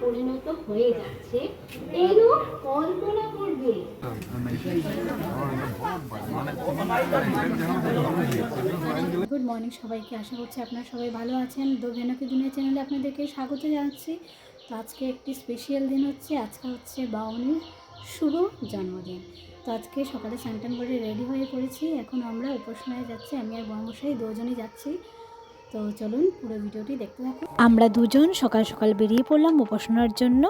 পরিণত হয়ে যাচ্ছে এরও কল্পনা করবে। গুড মর্নিং সবাইকে, আশা করছি আপনারা সবাই ভালো আছেন। ভেনকি দুনিয়া চ্যানেলে আপনাদেরকে স্বাগত জানাচ্ছি। তো আজকে একটি স্পেশাল দিন হচ্ছে, আজকে হচ্ছে বাউনির শুভ জন্মদিন। তো আজকে সকালে স্নান করে রেডি হয়ে পড়েছি। এখন আমরা উপাসনায় যাচ্ছি, আমি আর বড়মশাই দুজনই যাচ্ছি। তো চলুন পুরো ভিডিওটি দেখতে থাকুন। আমরা দুজন সকাল সকাল বেরিয়ে পড়লাম উপাসনার জন্য।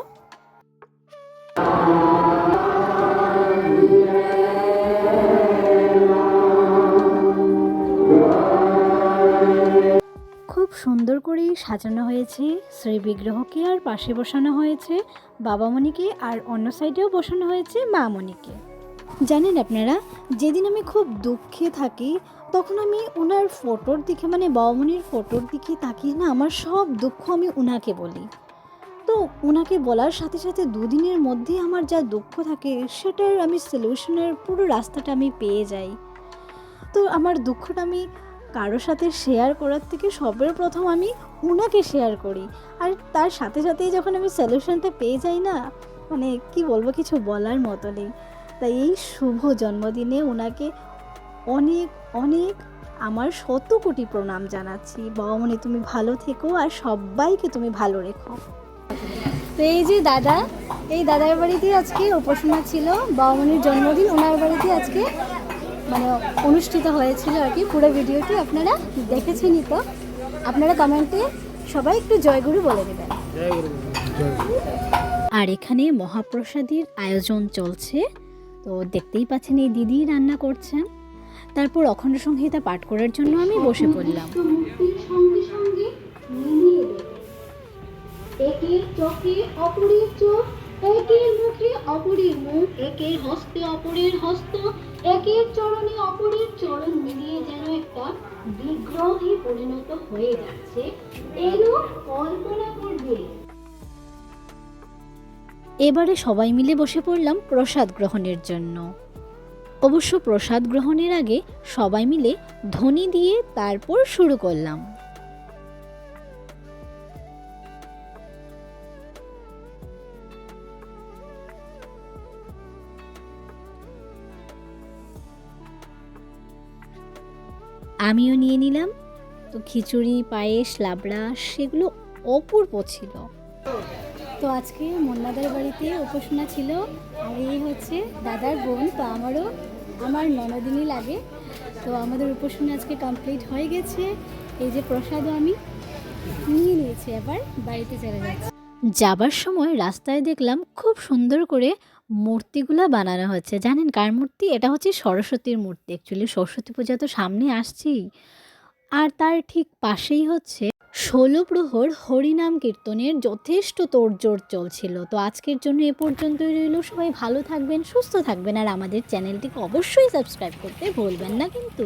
খুব সুন্দর করেই সাজানো হয়েছে শ্রী বিগ্রহকে, আর পাশে বসানো হয়েছে বাবামণিকে, আর অন্য সাইডেও বসানো হয়েছে মামণিকে। জানেন আপনারা, যেদিন আমি খুব দুঃখে থাকি তখন আমি ওনার ফটোর দিকে, মানে বাবামণির ফটোর দিকে তাকিয়ে না আমার সব দুঃখ আমি ওনাকে বলি। তো ওনাকে বলার সাথে সাথে দুদিনের মধ্যে আমার যা দুঃখ থাকে সেটার আমি সলিউশনের পুরো রাস্তাটা আমি পেয়ে যাই। তো আমার দুঃখটা আমি কারোর সাথে শেয়ার করার থেকে সবের প্রথম আমি ওনাকে শেয়ার করি, আর তার সাথে সাথেই যখন আমি সলিউশনটা পেয়ে যাই না, মানে কি বলবো, কিছু বলার মতো নেই। তাই এই শুভ জন্মদিনে ওনাকে অনেক অনেক আমার 100 কোটি প্রণাম জানাচ্ছি। বাবামণি তুমি ভালো থেকো আর সবাইকে তুমি ভালো রেখো। তো এই যে দাদা, এই দাদার বাড়িতে আজকে উপাসনা ছিল, বাবামণির জন্মদিন ওনার বাড়িতে আজকে মানে অনুষ্ঠিত হয়েছিল আর কি। পুরো ভিডিওটি আপনারা দেখেছেনই, তো আপনারা কমেন্টে সবাই একটু জয়গুরু বলে দেবেন। আর এখানে মহাপ্রসাদের আয়োজন চলছে, তো দেখতেই পাচ্ছেন এই দিদি রান্না করছেন। তারপর অখণ্ড সংহিতা পাঠ করার জন্য আমি বসে পড়লাম। মূর্তির সঙ্গে সঙ্গে মিলিয়ে দেবে। একের চোখে অপরের চোখ, একের মুখে অপরের মুখ, একের হস্তে অপরের হস্ত, একের চরণে অপরের চরণ মিলিয়ে যেন একটা বিগ্রহে পরিণত হয়ে যাচ্ছে এরও কল্পনা করবে। এবারে সবাই মিলে বসে পড়লাম প্রসাদ গ্রহণের জন্য। অবশ্য প্রসাদ গ্রহণের আগে সবাই মিলে ধ্বনি দিয়ে তারপর শুরু করলাম। আমিও নিয়ে নিলাম। তো খিচুড়ি, পায়েস, লাবড়া সেগুলো অপূর্ব ছিল। তো আজকে মুন্নাদার বাড়িতে উপাসনা ছিল, আর এই হচ্ছে দাদার বোন, তো আমার ননদিনী লাগে। তো আমাদের উপাসনা আজকে কমপ্লিট হয়ে গেছে। এই যে প্রসাদও আমি নিয়ে নিয়েছি, এবার বাড়িতে চলে যাচ্ছি। যাবার সময় রাস্তায় দেখলাম খুব সুন্দর করে মূর্তিগুলা বানানো হচ্ছে। জানেন কার মূর্তি? এটা হচ্ছে সরস্বতীর মূর্তি। অ্যাকচুয়ালি সরস্বতী পূজা তো সামনে আসছেই, আর তার ঠিক পাশেই হচ্ছে 16 প্রহর হরিনাম কীর্তনের যথেষ্ট তোড়জোড় চলছিল। তো আজকের জন্য এ পর্যন্তই রইল। সবাই ভালো থাকবেন, সুস্থ থাকবেন, আর আমাদের চ্যানেলটিকে অবশ্যই সাবস্ক্রাইব করতে ভুলবেন না কিন্তু।